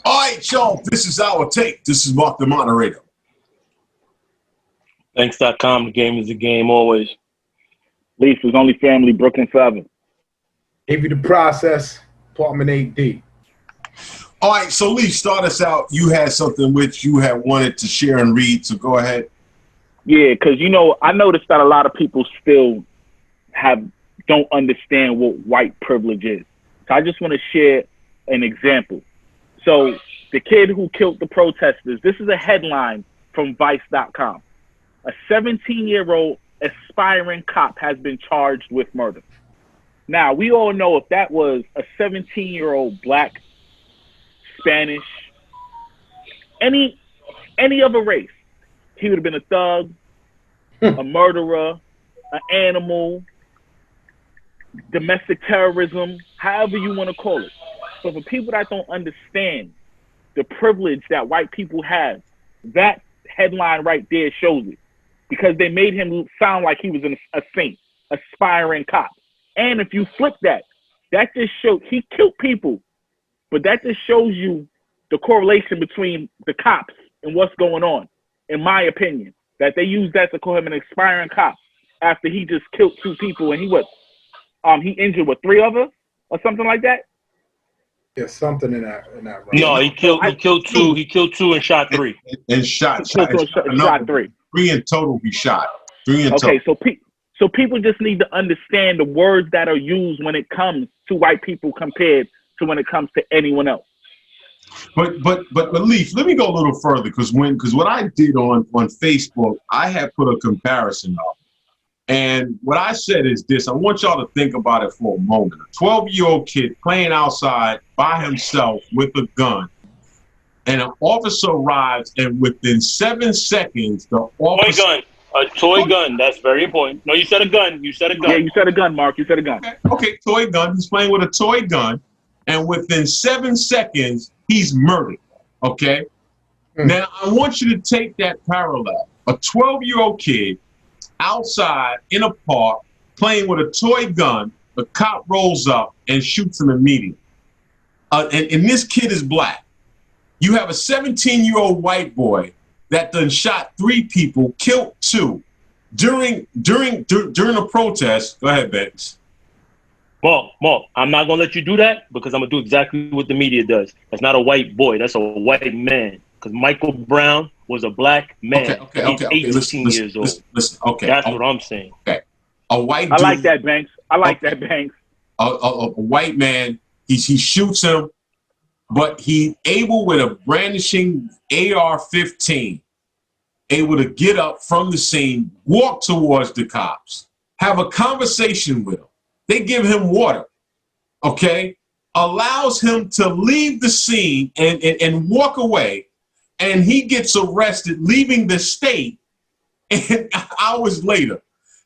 All right, y'all, this is our take. This is Mark the moderator. Thanks.com, the game is the game always. Leaf was only family, Brooklyn forever. Gave you the process, Apartment 8D. All right, so Lee, start us out. You had something which you had wanted to share and read, so go ahead. Yeah, because, you know, I noticed that a lot of people still don't understand what white privilege is. So I just want to share an example. So the kid who killed the protesters, this is a headline from Vice.com. A 17-year-old aspiring cop has been charged with murder. Now, we all know if that was a 17-year-old black, Spanish, any other race, he would have been a thug, a murderer, an animal, domestic terrorism, however you want to call it. So for people that don't understand the privilege that white people have, that headline right there shows it. Because they made him sound like he was a saint, aspiring cop. And if you flip that just shows he killed people. But that just shows you the correlation between the cops and what's going on, in my opinion. That they use that to call him an aspiring cop after he just killed 2 people and he injured 3 others or something like that. Yeah, something in that range. No, he killed 2. He killed 2 and shot 3. And shot 3. 3 in total. He shot 3 in total. Okay, so people just need to understand the words that are used when it comes to white people compared to when it comes to anyone else. But Leaf, let me go a little further because what I did on Facebook, I had put a comparison up. And what I said is this, I want y'all to think about it for a moment. A 12-year-old kid playing outside by himself with a gun, and an officer arrives, and within 7 seconds, the officer... A toy gun, that's very important. No, you said a gun. You said a gun. Yeah, you said a gun, Mark. You said a gun. Okay, toy gun. He's playing with a toy gun, and within 7 seconds, he's murdered, okay? Now, I want you to take that parallel. A 12-year-old kid outside in a park playing with a toy gun, the cop rolls up and shoots him immediately. And this kid is black. You have a 17-year-old white boy that done shot 3 people, killed 2 during a protest. Go ahead, Banks. Mark, I'm not gonna let you do that because I'm gonna do exactly what the media does. That's not a white boy. That's a white man. Because Michael Brown was a black man. Okay. He's 18 years old. Listen, okay. That's what I'm saying. Okay. A white dude, I like that, Banks. That, Banks. A white man, he shoots him, but he able with a brandishing AR-15, able to get up from the scene, walk towards the cops, have a conversation with them. They give him water, okay? Allows him to leave the scene and walk away, and he gets arrested, leaving the state, and hours later.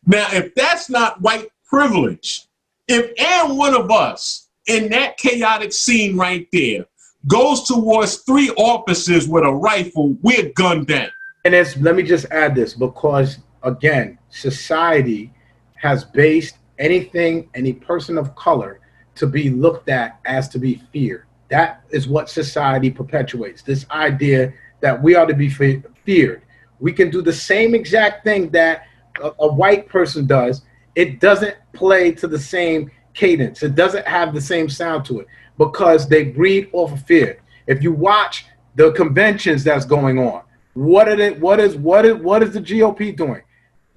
Now, if that's not white privilege, if and one of us in that chaotic scene right there goes towards 3 officers with a rifle, we're gunned down. And let me just add this, because again, society has based any person of color to be looked at as to be feared. That is what society perpetuates, this idea that we ought to be feared. We can do the same exact thing that a white person does. It doesn't play to the same cadence. It doesn't have the same sound to it because they breed off of fear. If you watch the conventions that's going on, what is the GOP doing?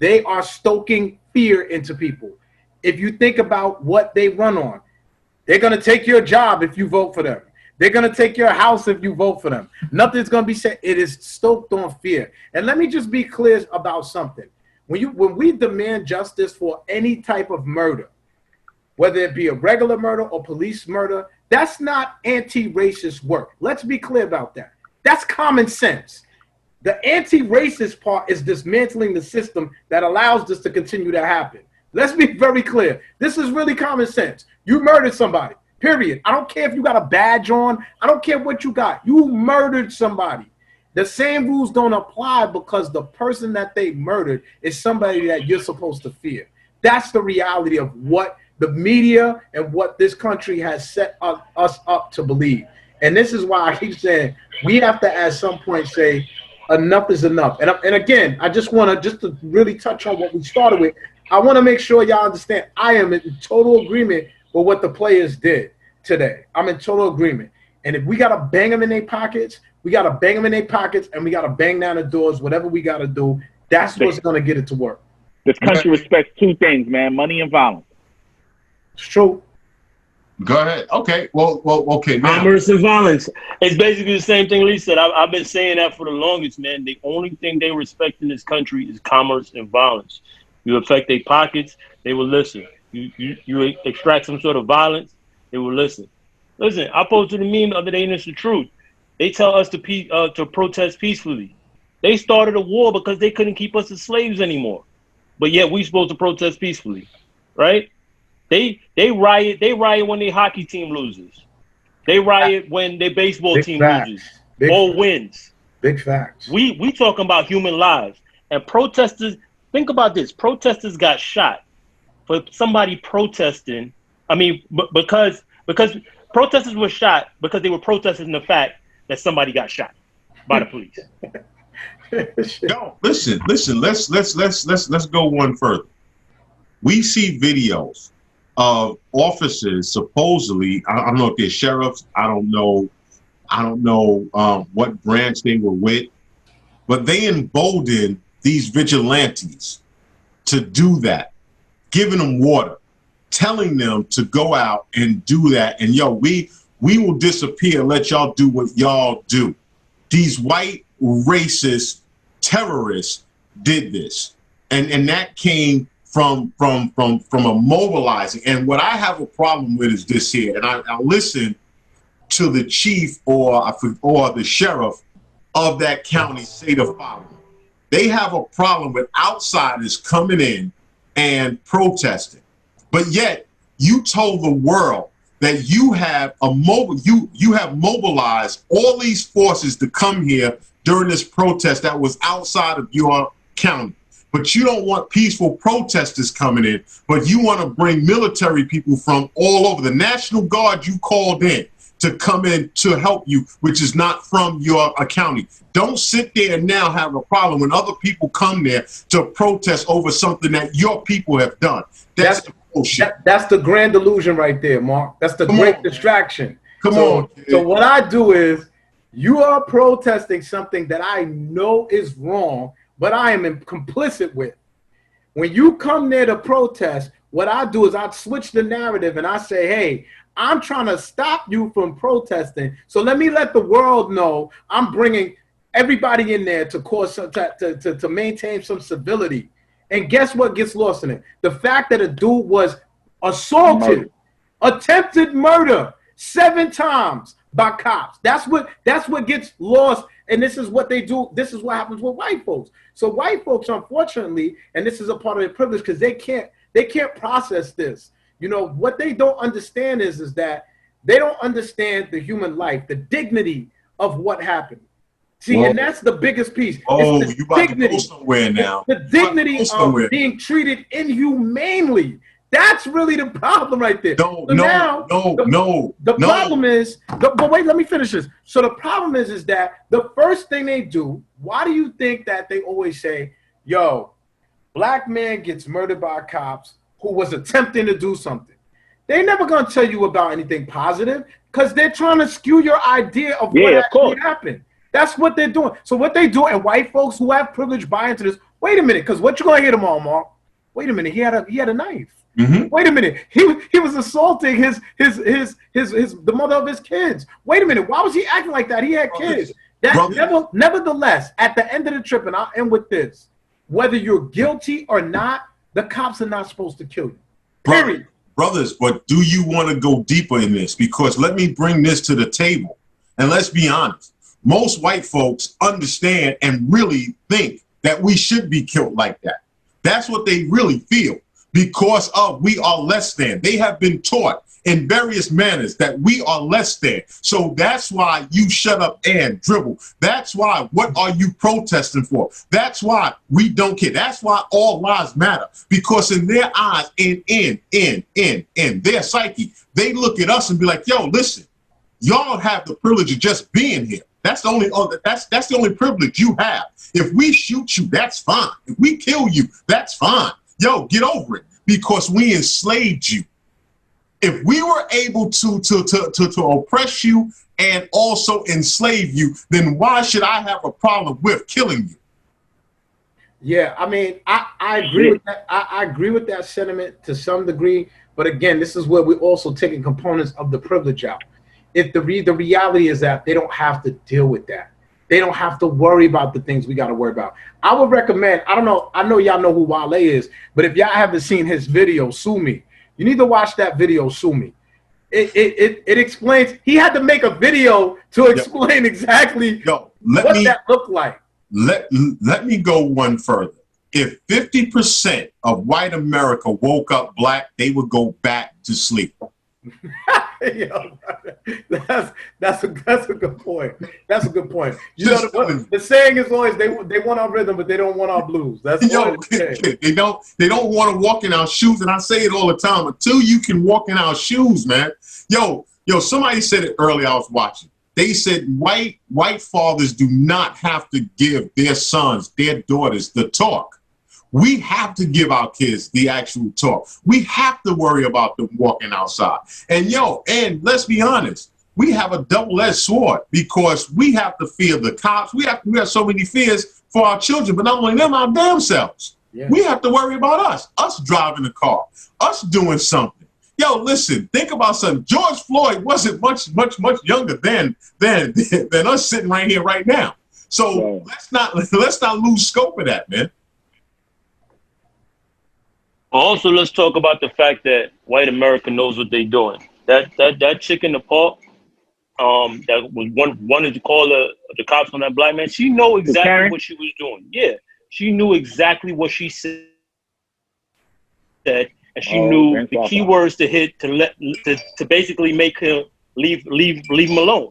They are stoking fear into people. If you think about what they run on, they're going to take your job if you vote for them. They're going to take your house if you vote for them. Nothing's going to be said. It is stoked on fear. And let me just be clear about something. When we demand justice for any type of murder, whether it be a regular murder or police murder, That's not anti-racist work. Let's be clear about that. That's common sense. The anti-racist part is dismantling the system that allows this to continue to happen. Let's be very clear. This is really common sense. You murdered somebody, period. I don't care if you got a badge on. I don't care what you got. You murdered somebody. The same rules don't apply because the person that they murdered is somebody that you're supposed to fear. That's the reality of what the media and what this country has set us up to believe. And this is why I keep saying we have to at some point say enough is enough. And again, I just want to really touch on what we started with. I want to make sure y'all understand I am in total agreement with what the players did today. I'm in total agreement. And if we got to bang them in their pockets, we got to bang them in their pockets, and we got to bang down the doors, whatever we got to do. That's what's going to get it to work. This country respects two things, man: money and violence. It's true. Go ahead. Okay. Well, okay. Now. Commerce and violence. It's basically the same thing Lee said. I've been saying that for the longest, man. The only thing they respect in this country is commerce and violence. You affect their pockets, they will listen. You extract some sort of violence, they will listen. Listen, I posted a meme the other day, and it's the truth. They tell us to protest peacefully. They started a war because they couldn't keep us as slaves anymore. But yet we supposed to protest peacefully, right? They riot when their hockey team loses. They riot when their baseball team loses or wins. Big facts. We talking about human lives. And protesters, think about this. Protesters got shot for somebody protesting. I mean, because protesters were shot because they were protesting the fact that somebody got shot by the police. No, listen. Let's go one further. We see videos of officers supposedly. I don't know if they're sheriffs. I don't know what branch they were with, but they emboldened these vigilantes to do that, giving them water, telling them to go out and do that. And yo, we will disappear, let y'all do what y'all do. These white racist terrorists did this. And that came from a mobilizing. And what I have a problem with is this here. And I listen to the chief or the sheriff of that county say the following. They have a problem with outsiders coming in and protesting. But yet you told the world that you have you have mobilized all these forces to come here during this protest that was outside of your county. But you don't want peaceful protesters coming in, but you want to bring military people from all over. The National Guard you called in to come in to help you, which is not from your county. Don't sit there and now have a problem when other people come there to protest over something that your people have done. That's the bullshit. That's the grand delusion right there, Mark. That's the great distraction. Come on. So what I do is, you are protesting something that I know is wrong, but I am complicit with. When you come there to protest, what I do is I switch the narrative and I say, hey, I'm trying to stop you from protesting. So let me let the world know I'm bringing everybody in there to cause to maintain some civility. And guess what gets lost in it? The fact that a dude was assaulted, attempted murder 7 times by cops. That's what gets lost. And this is what they do. This is what happens with white folks. So white folks, unfortunately, and this is a part of their privilege because they can't process this. You know, what they don't understand is that they don't understand the human life, the dignity of what happened. See, and that's the biggest piece. Oh, you about to go somewhere now. The dignity of being treated inhumanely. That's really the problem right there. The problem is, but wait, let me finish this. So the problem is that the first thing they do, why do you think that they always say, yo, black man gets murdered by cops who was attempting to do something? They're never going to tell you about anything positive because they're trying to skew your idea of what actually happened. That's what they're doing. So what they do, and white folks who have privilege buy into this, wait a minute, because what you going to hear tomorrow, Mark? Wait a minute, he had a knife. Mm-hmm. Wait a minute, he was assaulting the mother of his kids. Wait a minute, why was he acting like that? He had kids. Nevertheless, at the end of the trip, and I'll end with this, whether you're guilty or not, the cops are not supposed to kill you. Period. Brothers, but do you want to go deeper in this? Because let me bring this to the table. And let's be honest. Most white folks understand and really think that we should be killed like that. That's what they really feel, because of we are less than. They have been taught in various manners that we are less than. So that's why you shut up and dribble. That's why, what are you protesting for? That's why we don't care. That's why all lives matter. Because in their eyes, in their psyche, they look at us and be like, yo, listen, y'all have the privilege of just being here. That's the only that's the only privilege you have. If we shoot you, that's fine. If we kill you, that's fine. Yo, get over it, because we enslaved you. If we were able to oppress you and also enslave you, then why should I have a problem with killing you? Yeah, I mean, I agree with that. I agree with that sentiment to some degree, but again, this is where we're also taking components of the privilege out. If the reality is that they don't have to deal with that. They don't have to worry about the things we got to worry about. I would recommend, I don't know, I know y'all know who Wale is, but if y'all haven't seen his video, Sue Me, you need to watch that video, Sue Me. It explains, he had to make a video to explain exactly what that looked like. Let me go one further. If 50% of white America woke up black, they would go back to sleep. Yo, that's a good point. That's a good point. You know, the saying is always they want our rhythm, but they don't want our blues. That's they don't want to walk in our shoes, and I say it all the time. Until you can walk in our shoes, man. Yo, somebody said it earlier. I was watching. They said white fathers do not have to give their sons, their daughters, the talk. We have to give our kids the actual talk. We have to worry about them walking outside. And and let's be honest, we have a double-edged sword, because we have to fear the cops. We have so many fears for our children, but not only them, our damn selves. Yeah. We have to worry about us driving the car, us doing something. Yo, listen, think about something. George Floyd wasn't much younger than us sitting right here right now. So let's not lose scope of that, man. Also, let's talk about the fact that white America knows what they're doing. That chick in the park, that was wanted to call the cops on that black man. She know exactly what she was doing. Yeah, she knew exactly what she said, and she knew the keywords to hit to basically make him leave him alone.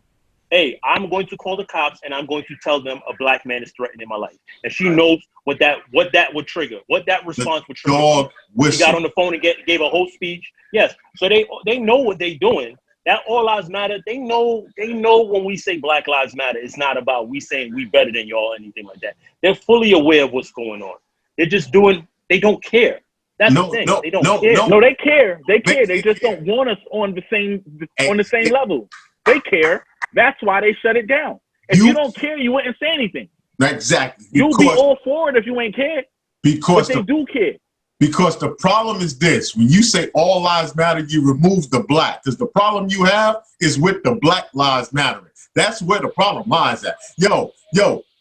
Hey, I'm going to call the cops, and I'm going to tell them a black man is threatening my life. And she knows what that would trigger, what that response would trigger. She got on the phone and gave a whole speech. Yes, so they know what they're doing. That all lives matter. They know when we say Black Lives Matter, it's not about we saying we better than y'all or anything like that. They're fully aware of what's going on. They're just doing. They don't care. That's the thing. They don't care. No, they care. They care. They just don't want us on the same level. They care. That's why they shut it down. If you don't care, you wouldn't say anything. Exactly. You'll be all for it if you ain't care. Because they do care. Because the problem is this: when you say all lives matter, you remove the black. Because the problem you have is with the Black Lives Matter. That's where the problem lies at. Yo,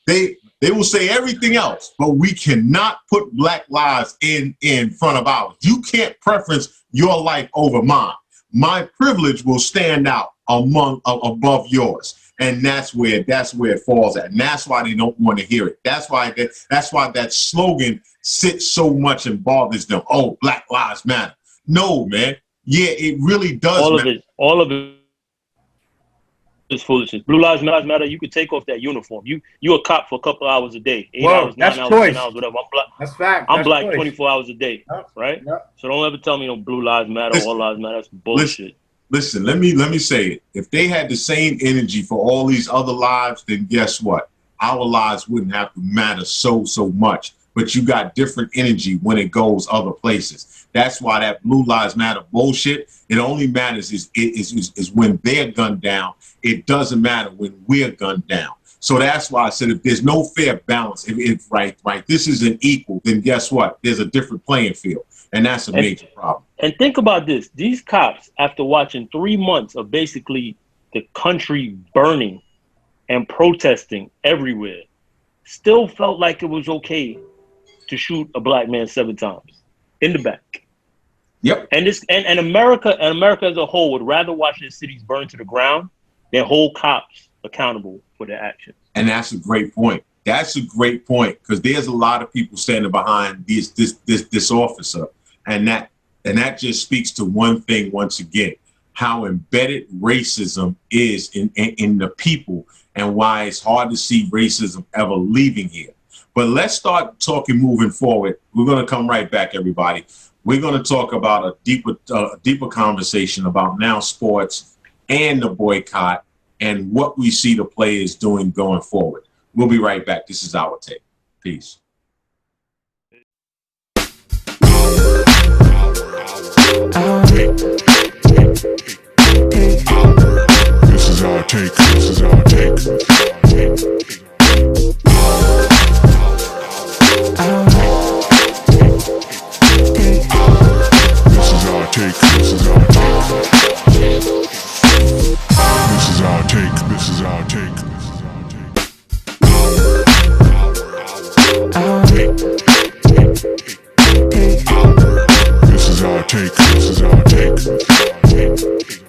they will say everything else, but we cannot put black lives in front of ours. You can't preference your life over mine. My privilege will stand out above yours, and that's where it falls at, and that's why they don't want to hear it. That's why that slogan sits so much and bothers them. Oh, Black Lives Matter. No, man. Yeah, it really does. All of it is foolishness. Blue Lives Matter. You could take off that uniform. You a cop for a couple hours a day, 8 hours, 9 hours, 10 hours, whatever. I'm black. That's fact. I'm black 24 hours a day, right? Yep. So don't ever tell me no Blue Lives Matter, all lives matter. That's bullshit. Listen, let me say it. If they had the same energy for all these other lives, then guess what? Our lives wouldn't have to matter so much. But you got different energy when it goes other places. That's why that Blue Lives Matter bullshit, it only matters is when they're gunned down. It doesn't matter when we're gunned down. So that's why I said if there's no fair balance, if this isn't equal, then guess what? There's a different playing field. And that's a major problem. And think about this. These cops, after watching 3 months of basically the country burning and protesting everywhere, still felt like it was okay to shoot a black man 7 times in the back. Yep. And America as a whole would rather watch their cities burn to the ground than hold cops accountable for their actions. And that's a great point. That's a great point, because there's a lot of people standing behind this officer, and that just speaks to one thing once again: how embedded racism is in the people, and why it's hard to see racism ever leaving here. But let's start talking moving forward. We're going to come right back, everybody. We're going to talk about a deeper conversation about now sports and the boycott and what we see the players doing going forward. We'll be right back. This is Our Take. Peace. This is our take. This is our take. This is our take. This is our take. This is our take. This is our take. This is our take. This is our take.